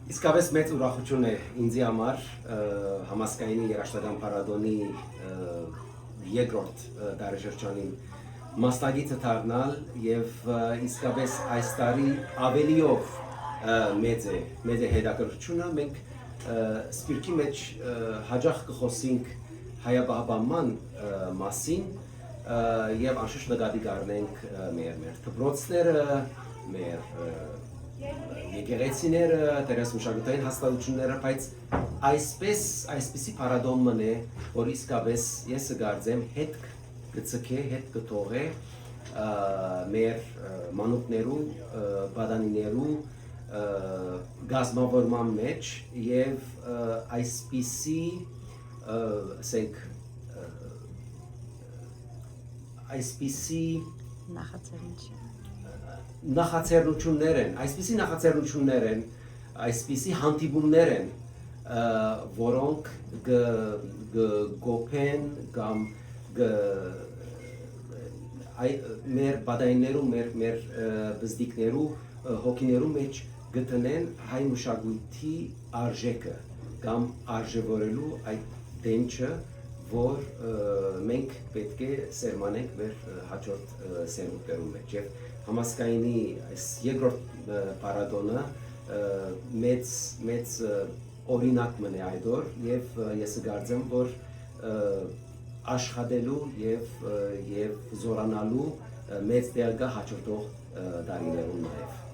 Իսկապես մեծ ուրախություն է ինձի համար համասկայնի երաշտական պարադոնի երկրորդ դարաշրջանին մասնագետը դառնալ եւ իսկապես այս տարի ավելիով մեծ է հետաքրքրությունը մենք սպիրկի մեջ հաջող կխոսենք հայաբահբանման մասին եւ անշուշտ նկատի կառնենք մեր դպրոցները մեր եկեղեցիները, դերս մշակութային հաստատությունները, բայց այսպիսի պարադոն մնե, որ իսկապես ես կգարձեմ հետ կցկե, հետ կթողե մեր մանուկներու, բադանիներու գազմավորման մեջ եւ այսպիսի նախաձեռնություններ են, այսպիսի հանդիպումներ են, որոնք գոփեն կամ մեր բադայիններու, մեր բզդիկներու, հոգիներու մեջ գտնեն հայ մշակույթի արժեքը կամ արժևորելու այդ դենչը, որ մենք պետք է սերմանենք մեր հաջորդ սերունդներու մեջ եւ համասկայնի այս երկրորդ պարադոնը մեծ օրինակ մնե այդ օր եւ ես կգարձեմ որ աշխատելու եւ զորանալու մեծ դեր կա հաջորդող տարիներուն նաեւ